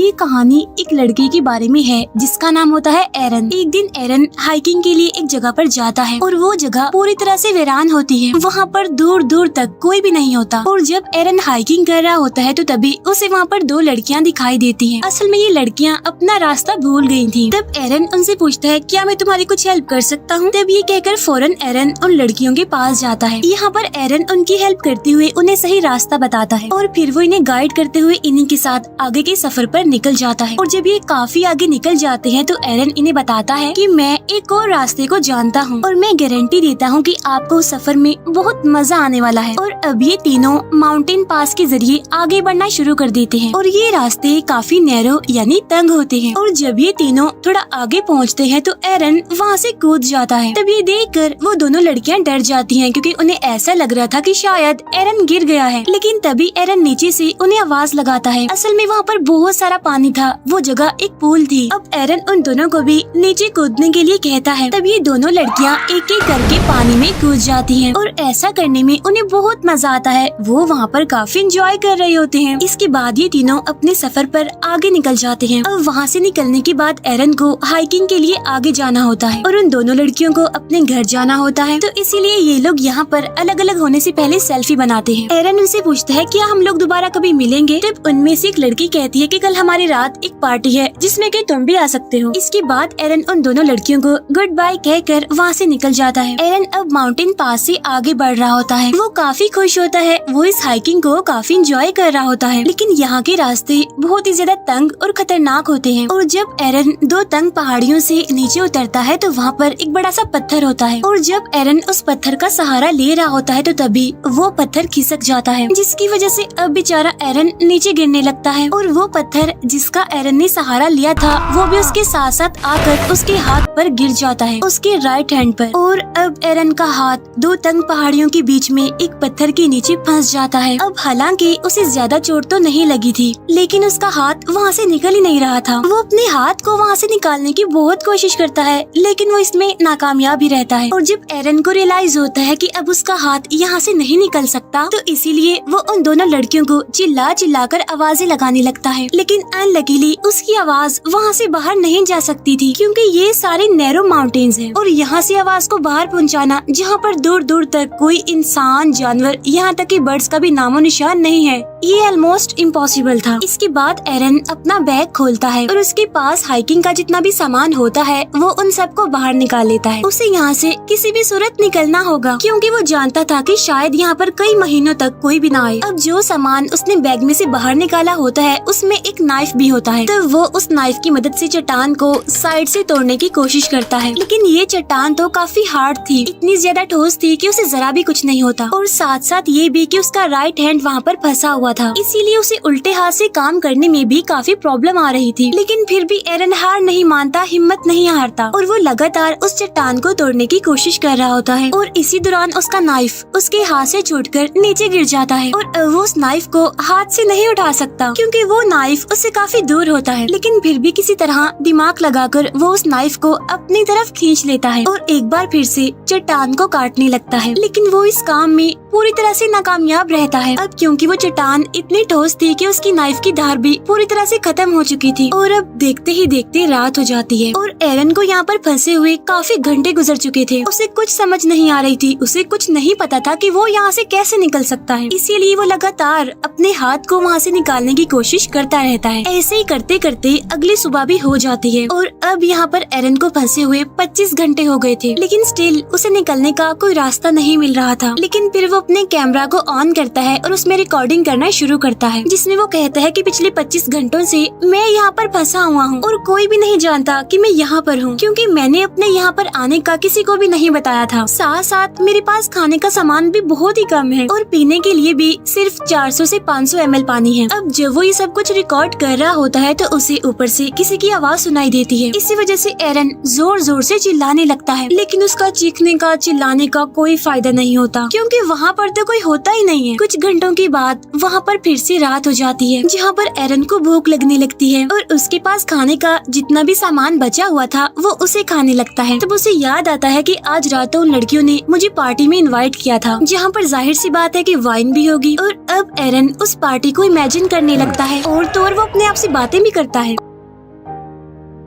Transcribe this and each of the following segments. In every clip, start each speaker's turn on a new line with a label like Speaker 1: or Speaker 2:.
Speaker 1: ये कहानी एक लड़के के बारे में है जिसका नाम होता है एरन। एक दिन एरन हाइकिंग के लिए एक जगह पर जाता है और वो जगह पूरी तरह से वीरान होती है। वहाँ पर दूर दूर तक कोई भी नहीं होता और जब एरन हाइकिंग कर रहा होता है तो तभी उसे वहाँ पर दो लड़कियाँ दिखाई देती हैं। असल में ये लड़कियाँ अपना रास्ता भूल गई थी। तब एरन उनसे पूछता है क्या मैं तुम्हारी कुछ हेल्प कर सकता हूँ। तब ये कहकर फौरन एरन उन लड़कियों के पास जाता है। यहाँ पर एरन उनकी हेल्प करते हुए उन्हें सही रास्ता बताता है और फिर वो इन्हें गाइड करते हुए इन्हीं के साथ आगे के सफर पर निकल जाता है। और जब ये काफी आगे निकल जाते हैं तो एरन इन्हें बताता है कि मैं एक और रास्ते को जानता हूँ और मैं गारंटी देता हूँ कि आपको सफर में बहुत मजा आने वाला है। और अब ये तीनों माउंटेन पास के जरिए आगे बढ़ना शुरू कर देते हैं और ये रास्ते काफी नैरो यानी तंग होते हैं। और जब ये तीनों थोड़ा आगे पहुँचते हैं तो एरन वहाँ से कूद जाता है। तब ये देखकर वो दोनों लड़कियाँ डर जाती हैं क्योंकि उन्हें ऐसा लग रहा था कि शायद एरन गिर गया है। लेकिन तभी एरन नीचे से उन्हें आवाज लगाता है। असल में वहाँ पर बहुत सारा पानी था, वो जगह एक पूल थी। अब एरन उन दोनों को भी नीचे कूदने के लिए कहता है। तब ये दोनों लड़कियाँ एक एक करके पानी में कूद जाती हैं और ऐसा करने में उन्हें बहुत मजा आता है। वो वहाँ पर काफी एंजॉय कर रहे होते हैं। इसके बाद ये तीनों अपने सफर पर आगे निकल जाते हैं। अब वहाँ से निकलने के बाद एरन को हाइकिंग के लिए आगे जाना होता है और उन दोनों लड़कियों को अपने घर जाना होता है। तो इसीलिए ये लोग यहाँ पर अलग अलग होने से पहले सेल्फी बनाते हैं। एरन उनसे पूछता है क्या हम लोग दोबारा कभी मिलेंगे। तब उनमें से एक लड़की कहती है कि कल हमारी रात एक पार्टी है जिसमें कि तुम भी आ सकते हो। इसके बाद एरन उन दोनों लड़कियों को गुड बाय कहकर वहाँ से निकल जाता है। एरन अब माउंटेन पास से आगे बढ़ रहा होता है। वो काफी खुश होता है, वो इस हाइकिंग को काफी एंजॉय कर रहा होता है। लेकिन यहाँ के रास्ते बहुत ही ज्यादा तंग और खतरनाक होते हैं। और जब एरन दो तंग पहाड़ियों से नीचे उतरता है तो वहाँ पर एक बड़ा सा पत्थर होता है और जब एरन उस पत्थर का सहारा ले रहा होता है तो तभी वो पत्थर खिसक जाता है, जिसकी वजह से अब बेचारा एरन नीचे गिरने लगता है। और वो पत्थर जिसका एरन ने सहारा लिया था वो भी उसके साथ साथ आकर उसके हाथ पर गिर जाता है, उसके राइट हैंड पर। और अब एरन का हाथ दो तंग पहाड़ियों के बीच में एक पत्थर के नीचे फंस जाता है। अब हालांकि उसे ज्यादा चोट तो नहीं लगी थी लेकिन उसका हाथ वहाँ से निकल ही नहीं रहा था। वो अपने हाथ को वहाँ से निकालने की बहुत कोशिश करता है लेकिन वो इसमें नाकामयाब ही रहता है। और जब एरन को रियलाइज होता है कि अब उसका हाथ यहाँ से नहीं निकल सकता तो इसीलिए वो उन दोनों लड़कियों को चिल्ला चिल्ला कर आवाजें लगाने लगता है। लेकिन अनलकीली उसकी आवाज वहाँ से बाहर नहीं जा सकती थी क्योंकि ये सारे नैरो माउंटेन्स हैं और यहाँ से आवाज को बाहर पहुँचाना जहाँ पर दूर दूर तक कोई इंसान, जानवर, यहाँ तक कि बर्ड्स का भी नामो निशान नहीं है, ये ऑलमोस्ट इम्पॉसिबल था। इसके बाद एरन अपना बैग खोलता है और उसके पास हाइकिंग का जितना भी सामान होता है वो उन सबको बाहर निकाल लेता है। उसे यहाँ से किसी भी सूरत निकलना होगा क्योंकि वो जानता था कि शायद यहाँ पर कई महीनों तक कोई भी ना आए। अब जो सामान उसने बैग में से बाहर निकाला होता है उसमें एक नाइफ भी होता है। तो वो उस नाइफ की मदद से चट्टान को साइड से तोड़ने की कोशिश करता है लेकिन ये चट्टान तो काफी हार्ड थी, इतनी ज्यादा ठोस थी कि उसे जरा भी कुछ नहीं होता। और साथ साथ ये भी कि उसका राइट हैंड वहाँ पर फंसा हुआ था, इसीलिए उसे उल्टे हाथ से काम करने में भी काफी प्रॉब्लम आ रही थी। लेकिन फिर भी एरन हार नहीं मानता, हिम्मत नहीं हारता और वो लगातार उस चट्टान को तोड़ने की कोशिश कर रहा होता है। और इसी दौरान उसका नाइफ उसके हाथ से छूटकर नीचे गिर जाता है और वो उस नाइफ को हाथ से नहीं उठा सकता क्योंकि वो नाइफ उससे काफी दूर होता है। लेकिन फिर भी किसी तरह दिमाग लगाकर वो उस नाइफ को अपनी तरफ खींच लेता है और एक बार फिर से चट्टान को काटने लगता है। लेकिन वो इस काम में पूरी तरह से नाकामयाब रहता है। अब क्योंकि वो चट्टान इतनी ठोस थी कि उसकी नाइफ की धार भी पूरी तरह से खत्म हो चुकी थी। और अब देखते ही देखते रात हो जाती है और एरन को यहाँ पर फंसे हुए काफी घंटे गुजर चुके थे। उसे कुछ समझ नहीं आ रही थी, उसे कुछ नहीं पता था कि वो यहाँ से कैसे निकल सकता है। इसीलिए वो लगातार अपने हाथ को वहाँ से निकालने की कोशिश करता रहता है। ऐसे ही करते करते अगली सुबह भी हो जाती है और अब यहाँ पर एरन को फंसे हुए 25 घंटे हो गए थे लेकिन स्टिल उसे निकलने का कोई रास्ता नहीं मिल रहा था। लेकिन फिर वो अपने कैमरा को ऑन करता है और उसमें रिकॉर्डिंग करना शुरू करता है जिसमें वो कहता है कि पिछले 25 घंटों से मैं यहाँ पर फंसा हुआ हूँ और कोई भी नहीं जानता कि मैं यहाँ पर हूँ क्योंकि मैंने अपने यहाँ पर आने का किसी को भी नहीं बताया था। साथ साथ मेरे पास खाने का सामान भी बहुत ही कम है और पीने के लिए भी सिर्फ 400 से 500 ml पानी है। अब जब वो ये सब कुछ रिकॉर्ड कर रहा होता है तो उसे ऊपर से किसी की आवाज सुनाई देती है। इसी वजह से एरन जोर जोर से चिल्लाने लगता है लेकिन उसका चीखने का चिल्लाने का कोई फायदा नहीं होता क्योंकि वहाँ वहाँ पर तो कोई होता ही नहीं है। कुछ घंटों के बाद वहाँ पर फिर से रात हो जाती है, जहाँ पर एरन को भूख लगने लगती है और उसके पास खाने का जितना भी सामान बचा हुआ था वो उसे खाने लगता है। तब उसे याद आता है कि आज रात उन लड़कियों ने मुझे पार्टी में इनवाइट किया था, जहाँ पर जाहिर सी बात है कि वाइन भी होगी। और अब एरन उस पार्टी को इमेजिन करने लगता है और तो और वो अपने आप से बातें भी करता है।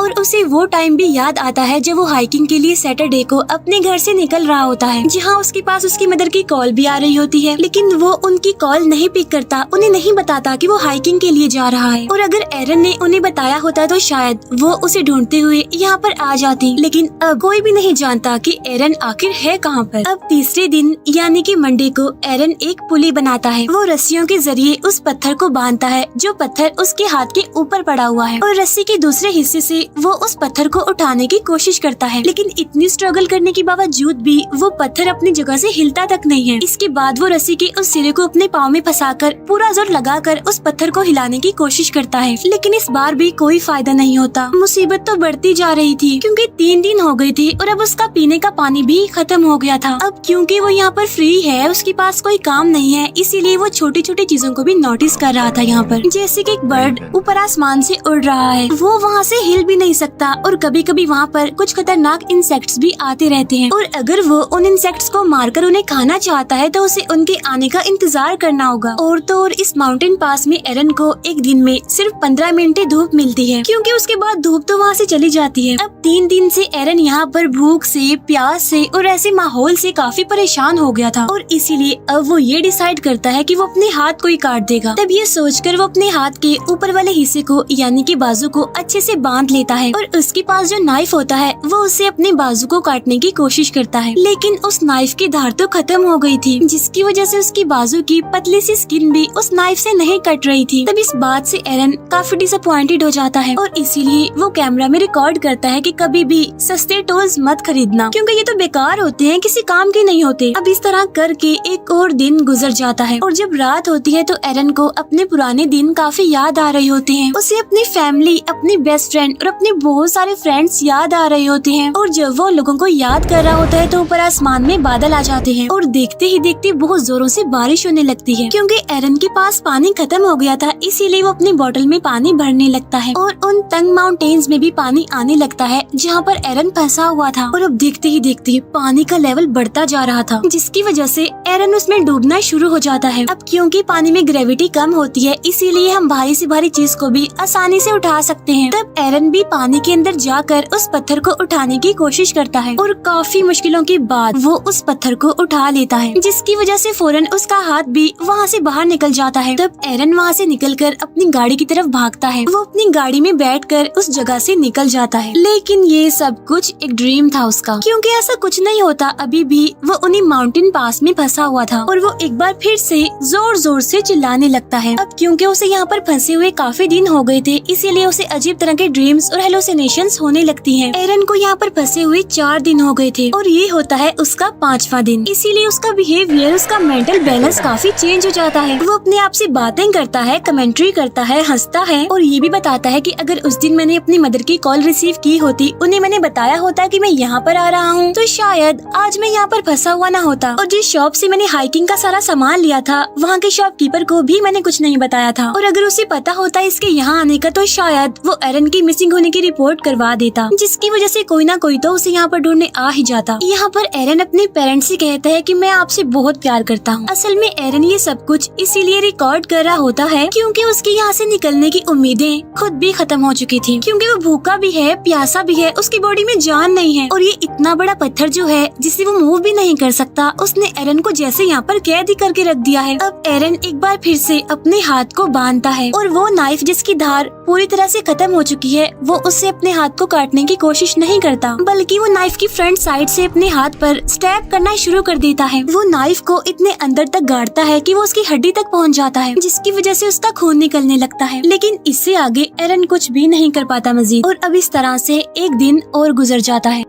Speaker 1: और उसे वो टाइम भी याद आता है जब वो हाइकिंग के लिए सैटरडे को अपने घर से निकल रहा होता है, जहाँ उसके पास उसकी मदर की कॉल भी आ रही होती है, लेकिन वो उनकी कॉल नहीं पिक करता, उन्हें नहीं बताता कि वो हाइकिंग के लिए जा रहा है। और अगर एरन ने उन्हें बताया होता तो शायद वो उसे ढूंढते हुए यहाँ पर आ जाती, लेकिन अब कोई भी नहीं जानता कि एरन आखिर है कहाँ पर। अब तीसरे दिन यानी कि मंडे को एरन एक पुली बनाता है। वो रस्सियों के जरिए उस पत्थर को बांधता है जो पत्थर उसके हाथ के ऊपर पड़ा हुआ है, और रस्सी के दूसरे हिस्से से वो उस पत्थर को उठाने की कोशिश करता है, लेकिन इतनी स्ट्रगल करने के बावजूद भी वो पत्थर अपनी जगह से हिलता तक नहीं है। इसके बाद वो रस्सी के उस सिरे को अपने पाँव में फंसाकर पूरा जोर लगाकर उस पत्थर को हिलाने की कोशिश करता है, लेकिन इस बार भी कोई फायदा नहीं होता। मुसीबत तो बढ़ती जा रही थी क्योंकि 3 दिन हो गए थे और अब उसका पीने का पानी भी खत्म हो गया था। अब क्योंकि वो यहाँ पर फ्री है, उसके पास कोई काम नहीं है, इसीलिए वो छोटी छोटी चीजों को भी नोटिस कर रहा था यहाँ पर, जैसे कि एक बर्ड ऊपर आसमान से उड़ रहा है, वो वहाँ से हिल भी नहीं सकता और कभी कभी वहाँ पर कुछ खतरनाक इंसेक्ट्स भी आते रहते हैं, और अगर वो उन इंसेक्ट्स को मारकर उन्हें खाना चाहता है तो उसे उनके आने का इंतजार करना होगा। और तो और इस माउंटेन पास में एरन को एक दिन में सिर्फ 15 मिनट धूप मिलती है, क्योंकि उसके बाद धूप तो वहाँ से चली जाती है। अब 3 दिन से एरन यहाँ पर भूख से, प्यास से और ऐसे माहौल से काफी परेशान हो गया था, और इसीलिए अब वो ये डिसाइड करता है कि वो अपने हाथ को ही काट देगा। तब ये सोचकर वो अपने हाथ के ऊपर वाले हिस्से को यानी कि बाजू को अच्छे से बांध लेता है, और उसके पास जो नाइफ होता है वो उसे अपने बाजू को काटने की कोशिश करता है, लेकिन उस नाइफ की धार तो खत्म हो गई थी, जिसकी वजह से उसकी बाजू की पतली सी स्किन भी उस नाइफ से नहीं कट रही थी। तब इस बात से एरन काफी डिसअपॉइंटेड हो जाता है, और इसीलिए वो कैमरा में रिकॉर्ड करता है कि कभी भी सस्ते टूल्स मत खरीदना, क्योंकि ये तो बेकार होते हैं, किसी काम के नहीं होते। अब इस तरह करके एक और दिन गुजर जाता है, और जब रात होती है तो एरन को अपने पुराने दिन काफी याद आ रहे होते हैं। उसे अपनी फैमिली, अपनी बेस्ट फ्रेंड और अपने बहुत सारे फ्रेंड्स याद आ रहे होते हैं, और जब वो लोगों को याद कर रहा होता है तो ऊपर आसमान में बादल आ जाते हैं, और देखते ही देखते बहुत जोरों से बारिश होने लगती है। क्योंकि एरन के पास पानी खत्म हो गया था, इसीलिए वो अपनी बोतल में पानी भरने लगता है, और उन तंग माउंटेन्स में भी पानी आने लगता है जहाँ पर एरन फंसा हुआ था। और अब देखते ही देखते पानी का लेवल बढ़ता जा रहा था, जिसकी वजह से एरन उसमें डूबना शुरू हो जाता है। अब क्योंकि पानी में ग्रेविटी कम होती है, इसीलिए हम भारी से भारी चीज को भी आसानी से उठा सकते हैं। तब एरन भी पानी के अंदर जाकर उस पत्थर को उठाने की कोशिश करता है, और काफी मुश्किलों के बाद वो उस पत्थर को उठा लेता है, जिसकी वजह से फौरन उसका हाथ भी वहाँ से बाहर निकल जाता है। तब एरन वहाँ से निकलकर अपनी गाड़ी की तरफ भागता है। वो अपनी गाड़ी में बैठकर उस जगह से निकल जाता है, लेकिन ये सब कुछ एक ड्रीम था उसका, क्योंकि ऐसा कुछ नहीं होता। अभी भी वो उन्हीं माउंटेन पास में फंसा हुआ था, और वो एक बार फिर से जोर जोर से चिल्लाने लगता है। अब क्योंकि उसे यहाँ पर फंसे हुए काफी दिन हो गए थे, इसीलिए उसे अजीब तरह के ड्रीम्स और हेलुसिनेशंस होने लगती हैं। एरन को यहाँ पर फंसे हुए 4 दिन हो गए थे, और ये होता है उसका 5वां दिन, इसीलिए उसका बिहेवियर, उसका मेंटल बैलेंस काफी चेंज हो जाता है। वो अपने आप से बातें करता है, कमेंट्री करता है, हंसता है, और ये भी बताता है कि अगर उस दिन मैंने अपनी मदर की कॉल रिसीव की होती, उन्हें मैंने बताया होता कि मैं यहाँ पर आ रहा हूँ, तो शायद आज मैं यहाँ पर फंसा हुआ ना होता। और जिस शॉप से मैंने हाइकिंग का सारा सामान लिया था, वहाँ के शॉपकीपर को भी मैंने कुछ नहीं बताया था, और अगर उसे पता होता इसके यहाँ आने का, तो शायद वो एरन की मिसिंग होने की रिपोर्ट करवा देता, जिसकी वजह से कोई ना कोई तो उसे यहाँ पर ढूंढने आ ही जाता। यहाँ पर एरन अपने पेरेंट्स से कहता है कि मैं आपसे बहुत प्यार करता हूँ। असल में एरन ये सब कुछ इसीलिए रिकॉर्ड कर रहा होता है क्योंकि उसकी यहाँ से निकलने की उम्मीदें खुद भी खत्म हो चुकी थी, क्योंकि वो भूखा भी है, प्यासा भी है, उसकी बॉडी में जान नहीं है, और ये इतना बड़ा पत्थर जो है जिसे वो मूव भी नहीं कर सकता, उसने एरन को जैसे यहाँ पर कैद ही करके रख दिया है। अब एरन एक बार फिर से अपने हाथ को बांधता है, और वो नाइफ जिसकी धार पूरी तरह से खत्म हो चुकी है, वो उससे अपने हाथ को काटने की कोशिश नहीं करता, बल्कि वो नाइफ की फ्रंट साइड से अपने हाथ पर स्टैब करना शुरू कर देता है। वो नाइफ को इतने अंदर तक गाड़ता है कि वो उसकी हड्डी तक पहुंच जाता है, जिसकी वजह से उसका खून निकलने लगता है, लेकिन इससे आगे एरन कुछ भी नहीं कर पाता मजीद। और अब इस तरह से एक दिन और गुजर जाता है।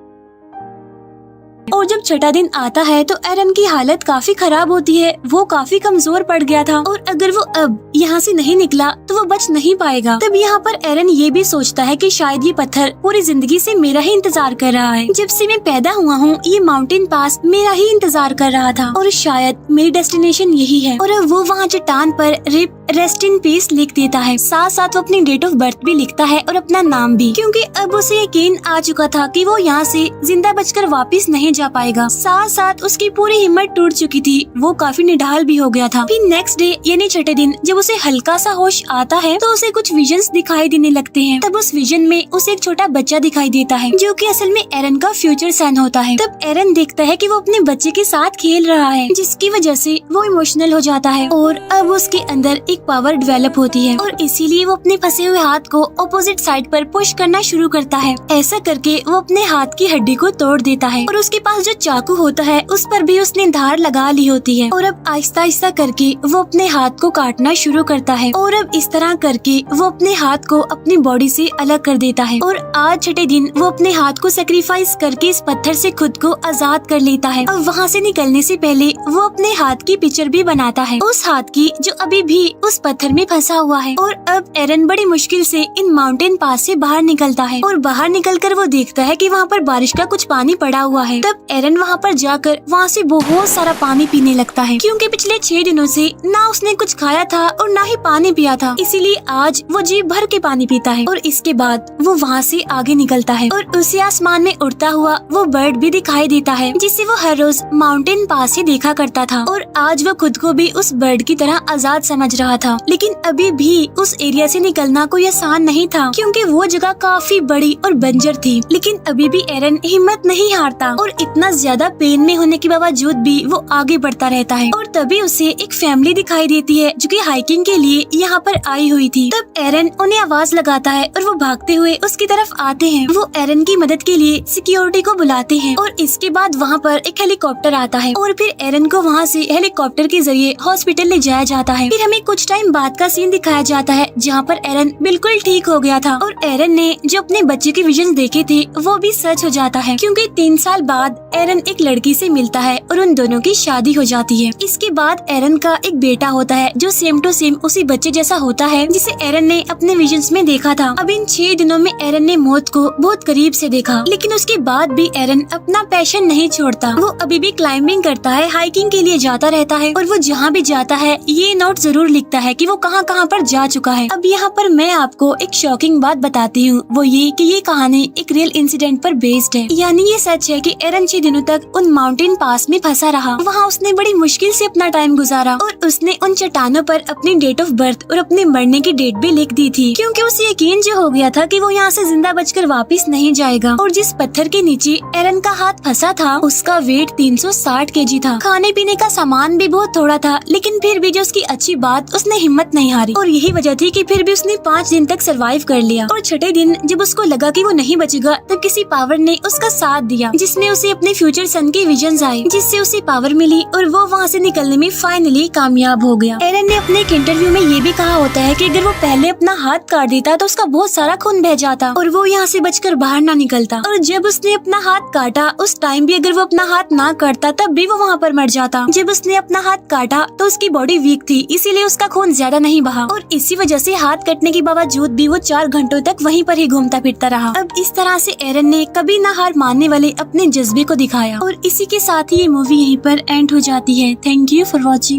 Speaker 1: और जब छठा दिन आता है तो एरन की हालत काफी खराब होती है। वो काफी कमजोर पड़ गया था और अगर वो अब यहाँ से नहीं निकला तो वो बच नहीं पाएगा। तब यहाँ पर एरन ये भी सोचता है कि शायद ये पत्थर पूरी जिंदगी से मेरा ही इंतजार कर रहा है। जब से मैं पैदा हुआ हूँ ये माउंटेन पास मेरा ही इंतजार कर रहा था और शायद मेरी डेस्टिनेशन यही है। और अब वो वहाँ चट्टान पर रिप रेस्ट इन पीस लिख देता है। साथ साथ वो अपनी डेट ऑफ बर्थ भी लिखता है और अपना नाम भी, क्योंकि अब उसे यकीन आ चुका था कि वो यहाँ से जिंदा बचकर वापस नहीं जा पाएगा। साथ साथ उसकी पूरी हिम्मत टूट चुकी थी। वो काफी निढाल भी हो गया था। फिर नेक्स्ट डे यानी छठे दिन जब उसे हल्का सा होश आता है तो उसे कुछ विजन्स दिखाई देने लगते हैं। तब उस विजन में उसे एक छोटा बच्चा दिखाई देता है जो कि असल में एरन का फ्यूचर सन होता है। तब एरन देखता है कि वो अपने बच्चे के साथ खेल रहा है, जिसकी वजह से वो इमोशनल हो जाता है और अब उसके अंदर एक पावर डेवलप होती है और इसीलिए वो अपने फंसे हुए हाथ को ऑपोजिट साइड पर पुश करना शुरू करता है। ऐसा करके वो अपने हाथ की हड्डी को तोड़ देता है और उसके पास जो चाकू होता है उस पर भी उसने धार लगा ली होती है और अब आहिस्ता आहिस्ता करके वो अपने हाथ को काटना शुरू करता है और अब इस तरह करके वो अपने हाथ को अपनी बॉडी से अलग कर देता है। और आज छठे दिन वो अपने हाथ को सेक्रीफाइस करके इस पत्थर से खुद को आजाद कर लेता है। अब वहाँ से निकलने से पहले वो अपने हाथ की पिक्चर भी बनाता है, उस हाथ की जो अभी भी उस पत्थर में फंसा हुआ है। और अब एरन बड़ी मुश्किल से इन माउंटेन पास से बाहर निकलता है और बाहर निकलकर वो देखता है कि वहाँ पर बारिश का कुछ पानी पड़ा हुआ है। तब एरन वहाँ पर जाकर वहाँ से बहुत सारा पानी पीने लगता है, क्योंकि पिछले 6 दिनों से ना उसने कुछ खाया था और ना ही पानी पिया था, इसीलिए आज वो जी भर के पानी पीता है। और इसके बाद वो वहाँ से आगे निकलता है और उसे आसमान में उड़ता हुआ वो बर्ड भी दिखाई देता है, जिसे वो हर रोज माउंटेन पास ही देखा करता था। और आज वो खुद को भी उस बर्ड की तरह आजाद समझ रहा था। लेकिन अभी भी उस एरिया से निकलना कोई आसान नहीं था, क्योंकि वो जगह काफी बड़ी और बंजर थी। लेकिन अभी भी एरन हिम्मत नहीं हारता और इतना ज्यादा पेन में होने के बावजूद भी वो आगे बढ़ता रहता है। और तभी उसे एक फैमिली दिखाई देती है जो कि हाइकिंग के लिए यहाँ पर आई हुई थी। तब एरन उन्हें आवाज लगाता है और वो भागते हुए उसकी तरफ आते हैं। वो एरन की मदद के लिए सिक्योरिटी को बुलाते हैं और इसके बाद वहाँ पर एक हेलीकॉप्टर आता है और फिर एरन को वहाँ से हेलीकॉप्टर के जरिए हॉस्पिटल ले जाया जाता है। फिर हमें कुछ टाइम बाद का सीन दिखाया जाता है जहाँ पर एरन बिल्कुल ठीक हो गया था और एरन ने जो अपने बच्चे के विजन देखे थे वो भी सच हो जाता है, क्योंकि 3 साल बाद एरन एक लड़की से मिलता है और उन दोनों की शादी हो जाती है। इसके बाद एरन का एक बेटा होता है जो सेम टू सेम उसी बच्चे जैसा होता है जिसे एरन ने अपने विजन्स में देखा था। अब इन 6 दिनों में एरन ने मौत को बहुत करीब से देखा, लेकिन उसके बाद भी एरन अपना पैशन नहीं छोड़ता। वो अभी भी क्लाइंबिंग करता है, हाइकिंग के लिए जाता रहता है और वो जहाँ भी जाता है ये नोट जरूर लिखता है कि वो कहाँ कहाँ पर जा चुका है। अब यहाँ पर मैं आपको एक शॉकिंग बात बताती हूँ, वो ये कि ये कहानी एक रियल इंसिडेंट पर बेस्ड है। यानी ये सच है कि एरन 6 दिनों तक उन माउंटेन पास में फंसा रहा। वहाँ उसने बड़ी मुश्किल से अपना टाइम गुजारा और उसने उन चट्टानों पर अपनी डेट ऑफ बर्थ और अपने मरने की डेट भी लिख दी थी, क्योंकि उसे यकीन जो हो गया था कि वो यहाँ से जिंदा बचकर वापस नहीं जाएगा। और जिस पत्थर के नीचे एरन का हाथ फंसा था उसका वेट 360 kg था। खाने पीने का सामान भी बहुत थोड़ा था, लेकिन फिर भी जो उसकी अच्छी बात उसने हिम्मत नहीं हारी और यही वजह थी कि फिर भी उसने 5 दिन तक सरवाइव कर लिया। और छठे दिन जब उसको लगा कि वो नहीं बचेगा तब किसी पावर ने उसका साथ दिया, जिसमें उसे अपने फ्यूचर सन के विजन्स आए, जिससे उसे पावर मिली और वो वहाँ से निकलने में फाइनली कामयाब हो गया। एरन ने अपने एक इंटरव्यू में ये भी कहा होता है कि अगर वो पहले अपना हाथ काट देता तो उसका बहुत सारा खून बह जाता और वो यहाँ से बचकर बाहर ना निकलता। और जब उसने अपना हाथ काटा उस टाइम भी अगर वो अपना हाथ ना काटता तब भी वो वहाँ पर मर जाता। जब उसने अपना हाथ काटा तो उसकी बॉडी वीक थी, इसीलिए उसका खून ज्यादा नहीं बहा और इसी वजह से हाथ कटने के बावजूद भी वो 4 घंटों तक वहीं पर ही घूमता फिरता रहा। अब इस तरह से एरन ने कभी ना हार मानने वाले अपने जज्बे को दिखाया और इसी के साथ ही ये मूवी यहीं पर एंड हो जाती है। Thank you for watching.